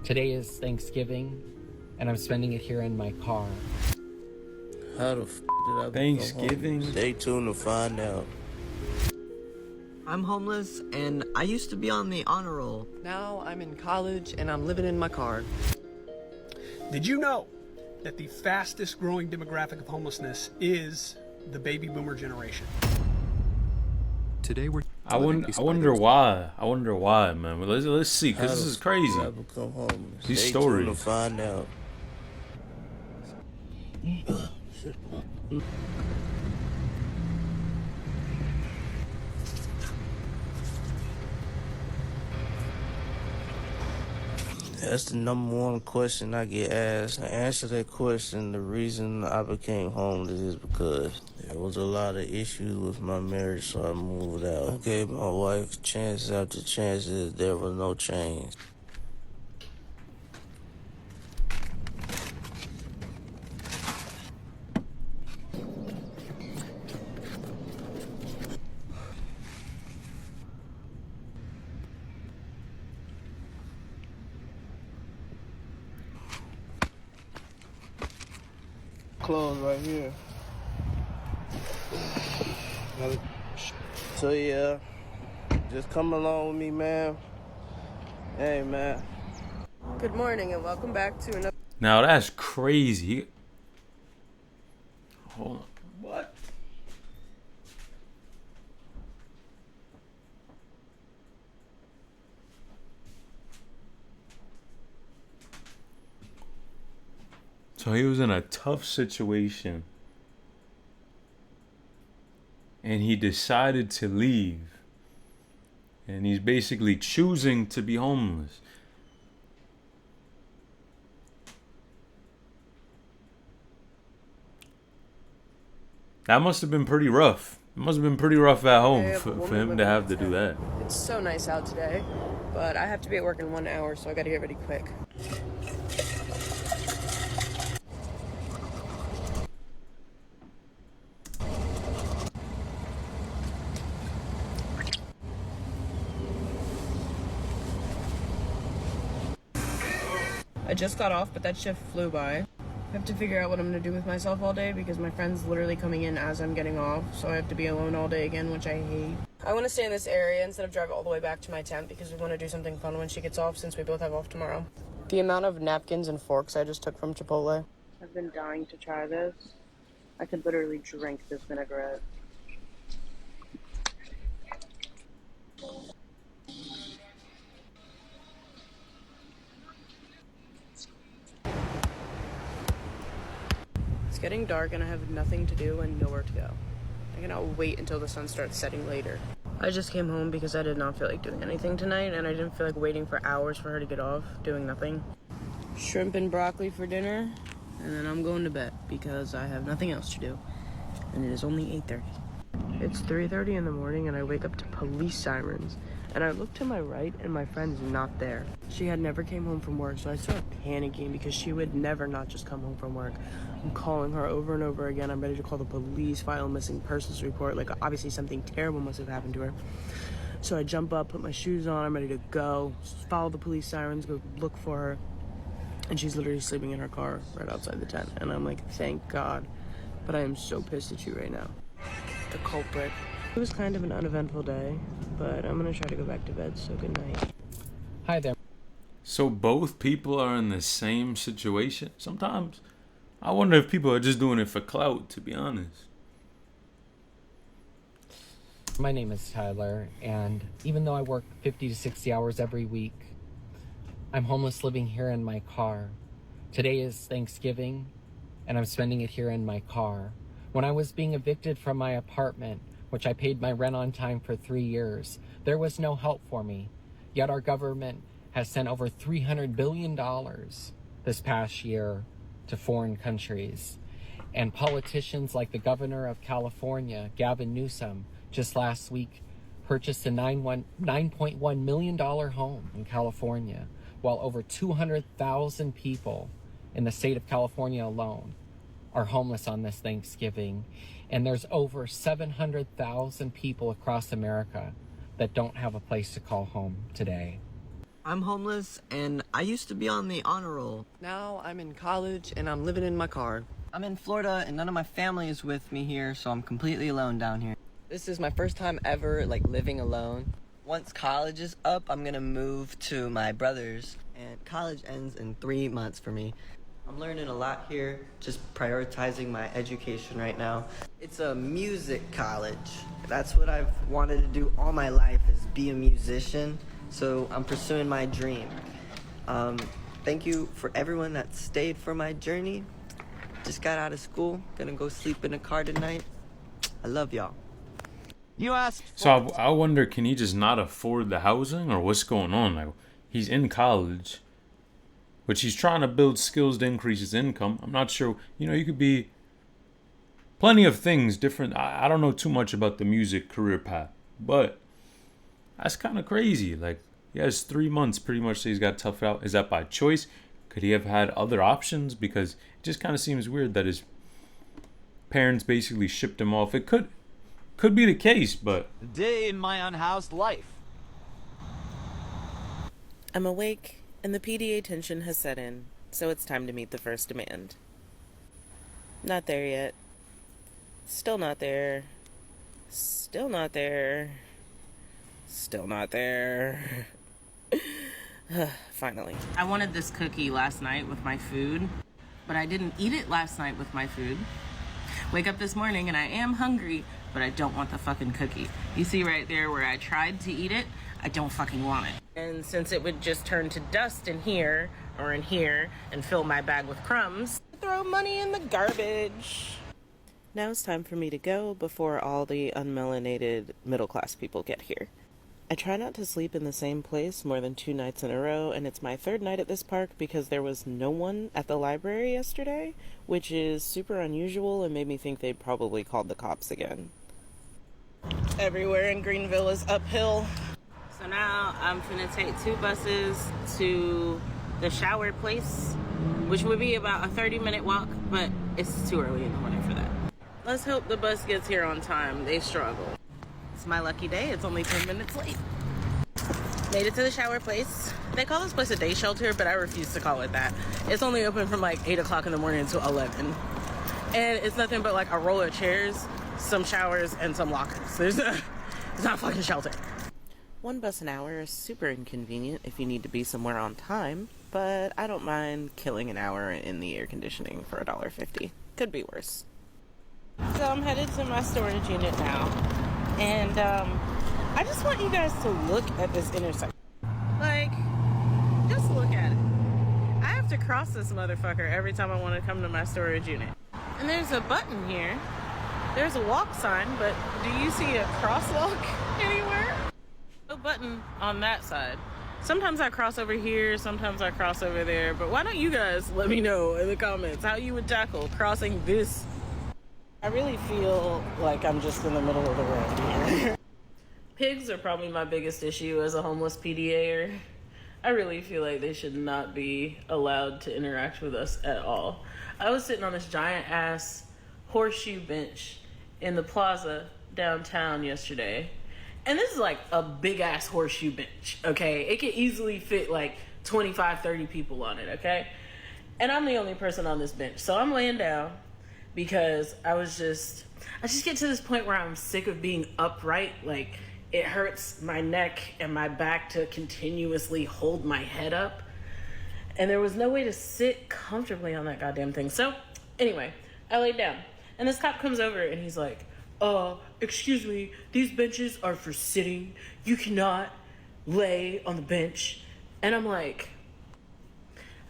Today is Thanksgiving, and I'm spending it here in my car. How the f did I Thanksgiving? Stay tuned to find out. I'm homeless, and I used to be on the honor roll. Now I'm in college, and I'm living in my car. Did you know that the fastest growing demographic of homelessness is the baby boomer generation? Today we're. I wonder why. I wonder why, man. Well, let's see, because this is crazy. I become homeless. These Stay stories. tuned to find out. That's the number one question I get asked. To answer that question, the reason I became homeless is because there was a lot of issues with my marriage, so I moved out. I gave my wife chances after chances. There was no change. Clothes right here. So yeah, just come along with me, man. Hey, man. Good morning, and welcome back to another. Now that's crazy. Hold on. What? So he was in a tough situation, and he decided to leave, and he's basically choosing to be homeless. That must have been pretty rough. It must have been pretty rough at home for him to have to do that. It's so nice out today, but I have to be at work in 1 hour, so I gotta get ready quick. I just got off, but that shift flew by. I have to figure out what I'm gonna do with myself all day because my friend's literally coming in as I'm getting off, so I have to be alone all day again, which I hate. I want to stay in this area instead of drive all the way back to my tent because we want to do something fun when she gets off since we both have off tomorrow. The amount of napkins and forks I just took from Chipotle. I've been dying to try this. I could literally drink this vinaigrette. It's getting dark and I have nothing to do and nowhere to go. I cannot wait until the sun starts setting later. I just came home because I did not feel like doing anything tonight, and I didn't feel like waiting for hours for her to get off, doing nothing. Shrimp and broccoli for dinner, and then I'm going to bed because I have nothing else to do. And it is only 8:30. It's 3:30 in the morning and I wake up to police sirens. And I look to my right and my friend's not there. She had never came home from work, so I started panicking because she would never not just come home from work. I'm calling her over and over again. I'm ready to call the police, file a missing persons report. Like, obviously something terrible must have happened to her. So I jump up, put my shoes on, I'm ready to go, follow the police sirens, go look for her. And she's literally sleeping in her car right outside the tent. And I'm like, thank God. But I am so pissed at you right now. The culprit. It was kind of an uneventful day, but I'm gonna try to go back to bed, so good night. Hi there. So both people are in the same situation? Sometimes I wonder if people are just doing it for clout, to be honest. My name is Tyler, and even though I work 50 to 60 hours every week, I'm homeless living here in my car. Today is Thanksgiving, and I'm spending it here in my car. When I was being evicted from my apartment, which I paid my rent on time for 3 years, there was no help for me. Yet our government has sent over $300 billion this past year to foreign countries. And politicians like the governor of California, Gavin Newsom, just last week purchased a $9.1 million home in California, while over 200,000 people in the state of California alone are homeless on this Thanksgiving. And there's over 700,000 people across America that don't have a place to call home today. I'm homeless, and I used to be on the honor roll. Now I'm in college and I'm living in my car. I'm in Florida, and none of my family is with me here, so I'm completely alone down here. This is my first time ever, living alone. Once college is up, I'm gonna move to my brother's, and college ends in 3 months for me. I'm learning a lot here, just prioritizing my education right now. It's a music college. That's what I've wanted to do all my life, is be a musician. So I'm pursuing my dream. Thank you for everyone that stayed for my journey. Just got out of school, gonna go sleep in a car tonight. I love y'all. You asked. So I wonder, can he just not afford the housing, or what's going on? Like, he's in college, which he's trying to build skills to increase his income. I'm not sure. You could be plenty of things different. I don't know too much about the music career path, but that's kind of crazy. Like, he has 3 months pretty much that he's got to tough out. Is that by choice? Could he have had other options? Because it just kind of seems weird that his parents basically shipped him off. It could be the case, but A day in my unhoused life. I'm awake, and the PDA tension has set in, so it's time to meet the first demand. Not there yet. Still not there. Still not there. Still not there. Finally. I wanted this cookie last night with my food, but I didn't eat it last night with my food. Wake up this morning and I am hungry, but I don't want the fucking cookie. You see right there where I tried to eat it? I don't fucking want it. And since it would just turn to dust in here or in here and fill my bag with crumbs, throw money in the garbage. Now it's time for me to go before all the unmelanated middle-class people get here. I try not to sleep in the same place more than 2 nights in a row, and it's my 3rd night at this park because there was no one at the library yesterday, which is super unusual and made me think they'd probably called the cops again. Everywhere in Greenville is uphill. So now I'm finna take 2 buses to the shower place, which would be about a 30-minute walk, but it's too early in the morning for that. Let's hope the bus gets here on time. They struggle. It's my lucky day. It's only 10 minutes late. Made it to the shower place. They call this place a day shelter, but I refuse to call it that. It's only open from 8 o'clock in the morning until 11. And it's nothing but a row of chairs, some showers, and some lockers. It's not a fucking shelter. 1 bus an hour is super inconvenient if you need to be somewhere on time, but I don't mind killing an hour in the air conditioning for $1.50. Could be worse. So I'm headed to my storage unit now. And I just want you guys to look at this intersection. Just look at it. I have to cross this motherfucker every time I want to come to my storage unit. And there's a button here. There's a walk sign, but do you see a crosswalk anywhere? No button on that side. Sometimes I cross over here, sometimes I cross over there, but why don't you guys let me know in the comments how you would tackle crossing this? I really feel like I'm just in the middle of the road here. Pigs are probably my biggest issue as a homeless PDA'er. I really feel like they should not be allowed to interact with us at all. I was sitting on this giant ass horseshoe bench in the plaza downtown yesterday. And this is a big ass horseshoe bench, okay? It could easily fit 25, 30 people on it, okay? And I'm the only person on this bench. So I'm laying down because I just get to this point where I'm sick of being upright. It hurts my neck and my back to continuously hold my head up. And there was no way to sit comfortably on that goddamn thing. So anyway, I laid down. And this cop comes over and he's like, excuse me, these benches are for sitting. You cannot lay on the bench. And I'm like,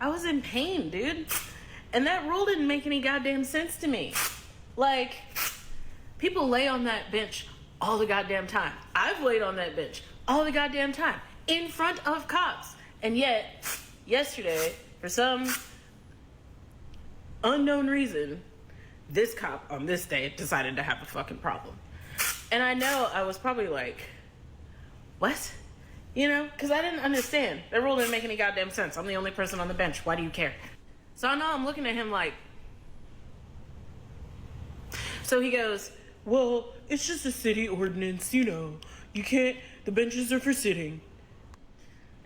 I was in pain, dude. And that rule didn't make any goddamn sense to me. People lay on that bench all the goddamn time. I've laid on that bench all the goddamn time in front of cops. And yet, yesterday, for some unknown reason, this cop on this day decided to have a fucking problem. And I know I was probably what? Because I didn't understand. That rule didn't make any goddamn sense. I'm the only person on the bench. Why do you care? So I know I'm looking at him So he goes, well, it's just a city ordinance, you can't, the benches are for sitting.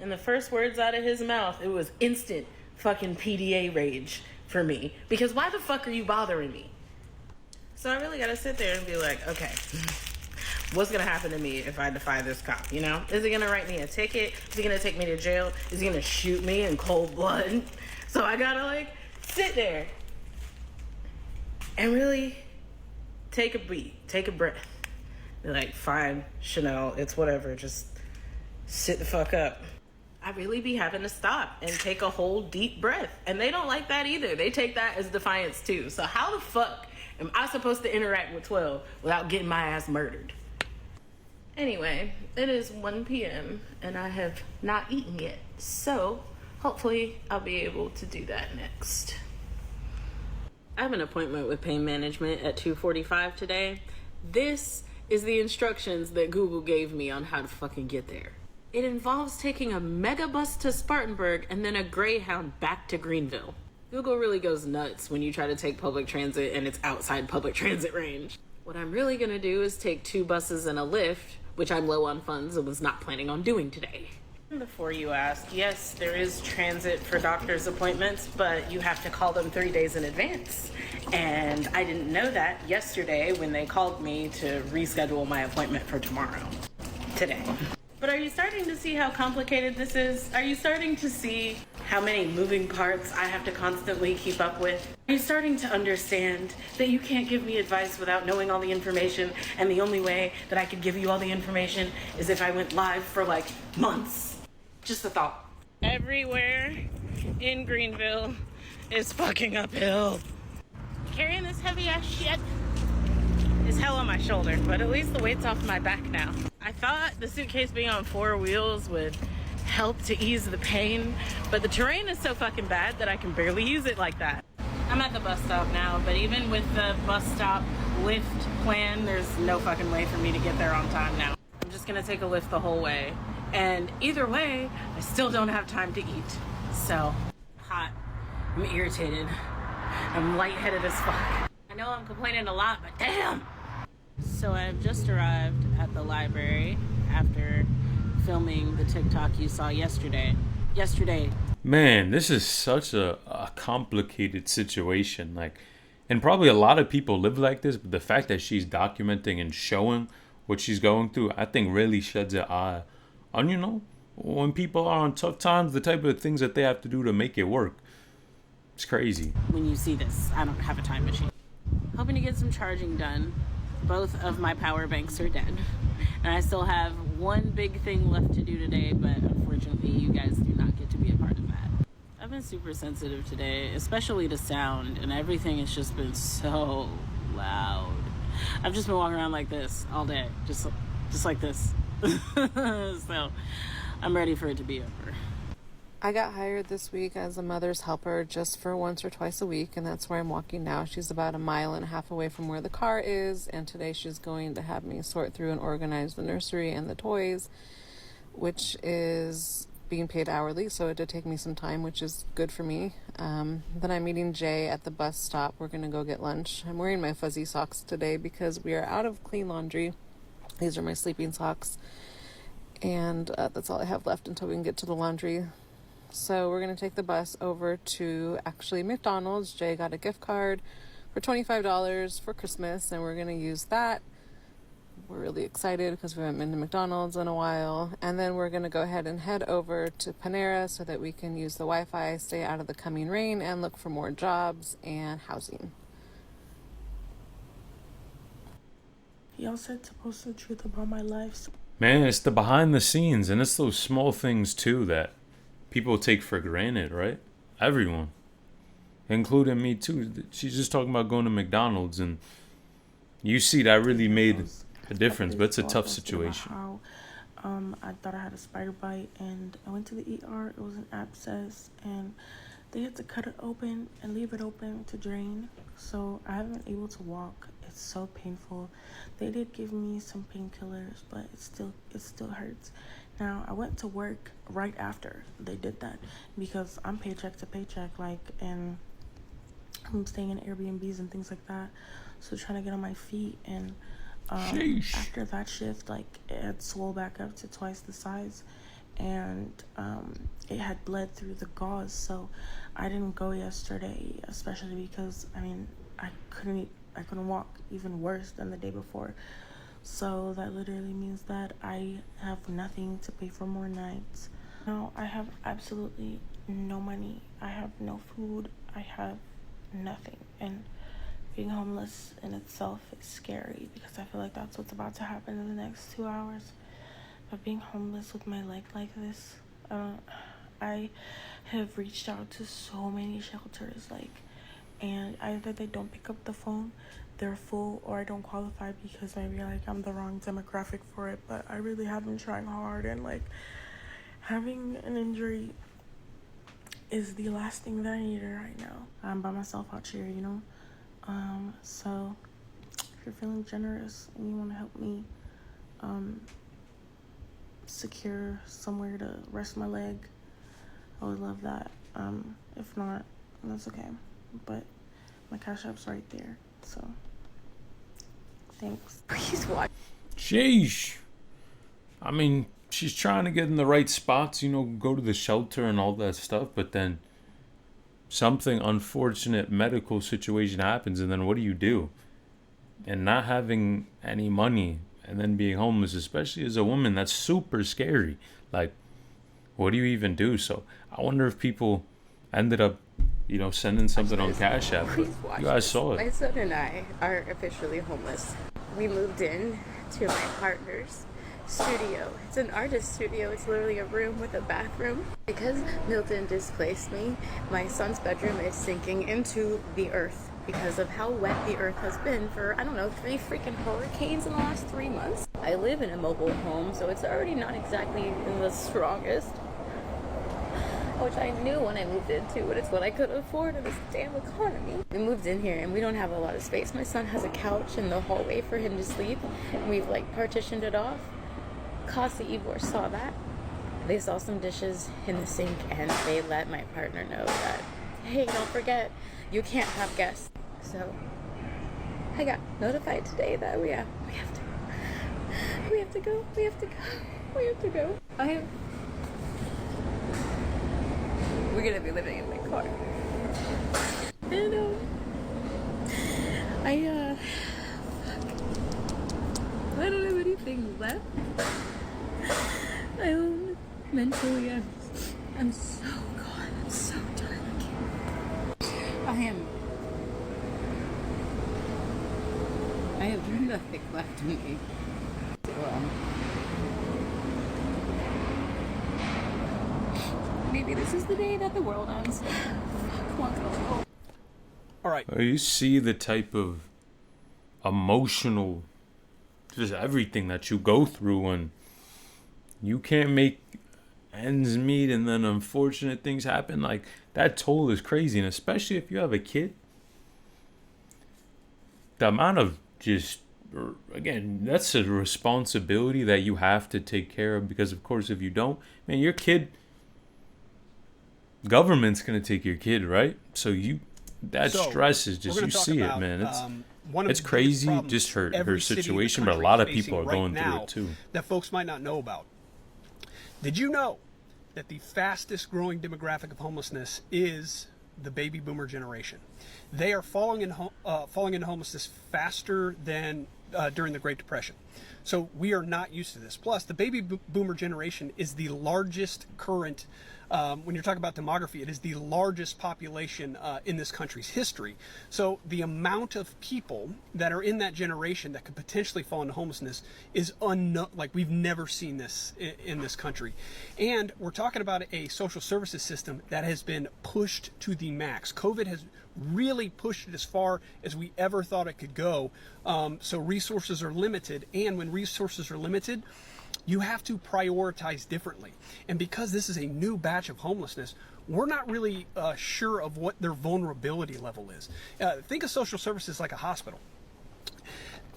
And the first words out of his mouth, it was instant fucking PDA rage for me. Because why the fuck are you bothering me? So I really gotta sit there and be like, okay, what's gonna happen to me if I defy this cop, you know? Is he gonna write me a ticket? Is he gonna take me to jail? Is he gonna shoot me in cold blood? So I gotta like sit there and really take a beat, take a breath. Be like, fine, Chanel, it's whatever, just sit the fuck up. I really be having to stop and take a whole deep breath. And they don't like that either. They take that as defiance too. So how the fuck am I supposed to interact with 12 without getting my ass murdered? Anyway, it is 1 p.m. and I have not eaten yet. So hopefully I'll be able to do that next. I have an appointment with pain management at 2:45 today. This is the instructions that Google gave me on how to fucking get there. It involves taking a mega bus to Spartanburg and then a Greyhound back to Greenville. Google really goes nuts when you try to take public transit and it's outside public transit range. What I'm really gonna do is take 2 buses and a Lyft, which I'm low on funds and was not planning on doing today. Before you ask, yes, there is transit for doctor's appointments, but you have to call them 3 days in advance. And I didn't know that yesterday when they called me to reschedule my appointment for today. But are you starting to see how complicated this is? Are you starting to see how many moving parts I have to constantly keep up with? Are you starting to understand that you can't give me advice without knowing all the information, and the only way that I could give you all the information is if I went live for like months? Just a thought. Everywhere in Greenville is fucking uphill. Carrying this heavy ass shit is hell on my shoulder, but at least the weight's off my back now. I thought the suitcase being on 4 wheels would help to ease the pain, but the terrain is so fucking bad that I can barely use it like that. I'm at the bus stop now, but even with the bus stop Lyft plan, there's no fucking way for me to get there on time now. I'm just gonna take a Lyft the whole way. And either way, I still don't have time to eat. So, hot, I'm irritated, I'm lightheaded as fuck. I know I'm complaining a lot, but damn! So I've just arrived at the library after filming the TikTok you saw yesterday. Man, this is such a complicated situation. Like, and probably a lot of people live like this, but the fact that she's documenting and showing what she's going through, I think really sheds an eye on, you know, when people are on tough times, the type of things that they have to do to make it work. It's crazy. When you see this, I don't have a time machine. Hoping to get some charging done. Both of my power banks are dead. And I still have one big thing left to do today, but unfortunately you guys do not get to be a part of that. I've been super sensitive today, especially to sound, and everything has just been so loud. I've just been walking around like this all day, just like this. So I'm ready for it to be over. I got hired this week as a mother's helper just for once or twice a week, and that's where I'm walking now. She's about 1.5 miles away from where the car is, and today she's going to have me sort through and organize the nursery and the toys, which is being paid hourly, so it did take me some time, which is good for me. Then I'm meeting Jay at the bus stop. We're going to go get lunch. I'm wearing my fuzzy socks today because we are out of clean laundry. These are my sleeping socks, and that's all I have left until we can get to the laundry. So we're going to take the bus over to actually McDonald's. Jay got a gift card for $25 for Christmas, and we're going to use that. We're really excited because we haven't been to McDonald's in a while. And then we're going to go ahead and head over to Panera so that we can use the Wi-Fi, stay out of the coming rain, and look for more jobs and housing. Y'all said to post the truth about my life. Man, it's the behind the scenes, and it's those small things too that people take for granted, right? Everyone, including me too. She's just talking about going to McDonald's, and you see that really made a difference, but it's a tough situation. I thought I had a spider bite, and I went to the ER. It was an abscess, and they had to cut it open and leave it open to drain. So I haven't been able to walk. It's so painful. They did give me some painkillers, but it still hurts. Now, I went to work right after they did that because I'm paycheck to paycheck, and I'm staying in Airbnbs and things like that. So trying to get on my feet, and after that shift, it had swole back up to twice the size, and it had bled through the gauze, so I didn't go yesterday, especially because I couldn't walk, even worse than the day before. So that literally means that I have nothing to pay for more nights. Now I have absolutely no money. I have no food. I have nothing. And being homeless in itself is scary because I feel like that's what's about to happen in the next 2 hours. But being homeless with my leg like this, I have reached out to so many shelters, and either they don't pick up the phone, they're full, or I don't qualify because maybe I'm the wrong demographic for it. But I really have been trying hard, and having an injury is the last thing that I need right now. I'm by myself out here, so if you're feeling generous and you want to help me secure somewhere to rest my leg, I would love that. If not, that's okay, but my Cash App's right there, so thanks. Please watch. Sheesh. She's trying to get in the right spots, go to the shelter and all that stuff, but then something unfortunate medical situation happens, and then what do? And not having any money and then being homeless, especially as a woman, that's super scary. What do you even do? So I wonder if people ended up, sending something on Cash App. You guys saw it. My son and I are officially homeless. We moved in to my partner's studio. It's an artist studio. It's literally a room with a bathroom. Because Milton displaced me, my son's bedroom is sinking into the earth because of how wet the earth has been for, 3 freaking hurricanes in the last 3 months. I live in a mobile home, so it's already not exactly the strongest, which I knew when I moved into, but it's what I could afford in this damn economy. We moved in here and we don't have a lot of space. My son has a couch in the hallway for him to sleep, and we've partitioned it off. Casa Ivor saw that. They saw some dishes in the sink, and they let my partner know that, hey, don't forget, you can't have guests. So I got notified today that we have to go. We're gonna be living in my car. And I don't have anything left. Mentally, I'm so gone. I'm so done. I have nothing left in me. Maybe this is the day that the world ends. All right. You see the type of emotional, just everything that you go through when you can't make ends meet, and then unfortunate things happen. That toll is crazy, and especially if you have a kid. The amount of again, that's a responsibility that you have to take care of, because of course if you don't, your kid, government's gonna take your kid, right? So stress is just, you see it, man. It's crazy, just her situation, but a lot of people are going through it too. That folks might not know about. Did you know that the fastest growing demographic of homelessness is the baby boomer generation? They are falling into homelessness faster than during the Great Depression. So we are not used to this. Plus, the baby boomer generation is the largest current, when you're talking about demography, it is the largest population in this country's history. So the amount of people that are in that generation that could potentially fall into homelessness is we've never seen this in this country. And we're talking about a social services system that has been pushed to the max. COVID has really pushed it as far as we ever thought it could go. So resources are limited, and when resources are limited, you have to prioritize differently. And because this is a new batch of homelessness, we're not really sure of what their vulnerability level is. Think of social services like a hospital.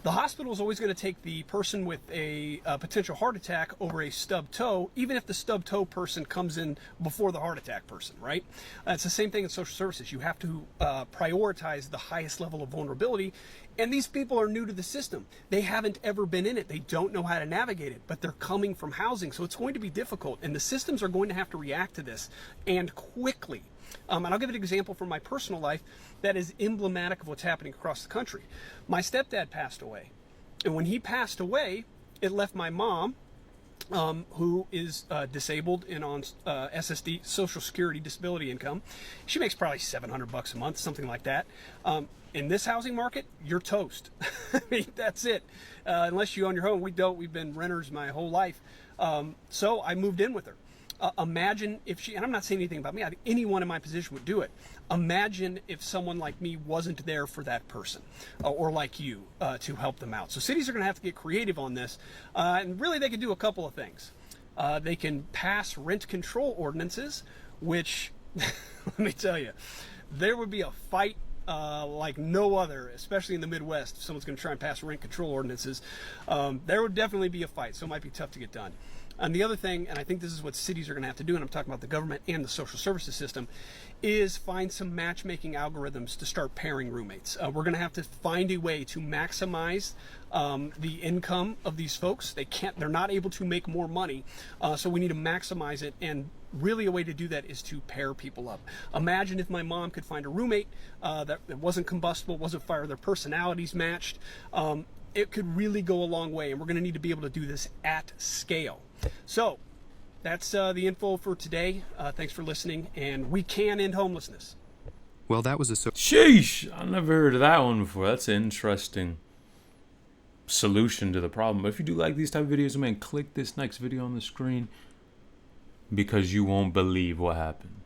The hospital is always going to take the person with a potential heart attack over a stub toe, even if the stub toe person comes in before the heart attack person, right? It's the same thing in social services. You have to prioritize the highest level of vulnerability. And these people are new to the system. They haven't ever been in it. They don't know how to navigate it, but they're coming from housing. So it's going to be difficult. And the systems are going to have to react to this, and quickly. And I'll give an example from my personal life that is emblematic of what's happening across the country. My stepdad passed away. And when he passed away, it left my mom, who is disabled and on SSD, Social Security Disability Income. She makes probably $700 a month, something like that. In this housing market, you're toast. I mean, that's it. Unless you own your home. We don't. We've been renters my whole life. So I moved in with her. Imagine if she, and I'm not saying anything about me, I think anyone in my position would do it. Imagine if someone like me wasn't there for that person, or like you, to help them out. So cities are going to have to get creative on this, and really they can do a couple of things. They can pass rent control ordinances, which, let me tell you, there would be a fight like no other, especially in the Midwest. If someone's going to try and pass rent control ordinances, there would definitely be a fight, so it might be tough to get done. And the other thing, and I think this is what cities are going to have to do, and I'm talking about the government and the social services system, is find some matchmaking algorithms to start pairing roommates. We're going to have to find a way to maximize the income of these folks. They're not able to make more money, so we need to maximize it. And really a way to do that is to pair people up. Imagine if my mom could find a roommate that wasn't combustible, wasn't fire, their personalities matched. It could really go a long way, and we're going to need to be able to do this at scale. So that's the info for today. Thanks for listening, and we can end homelessness. Well, that was a... Sheesh! I never heard of that one before. That's an interesting solution to the problem. But if you do like these type of videos, man, click this next video on the screen, because you won't believe what happened.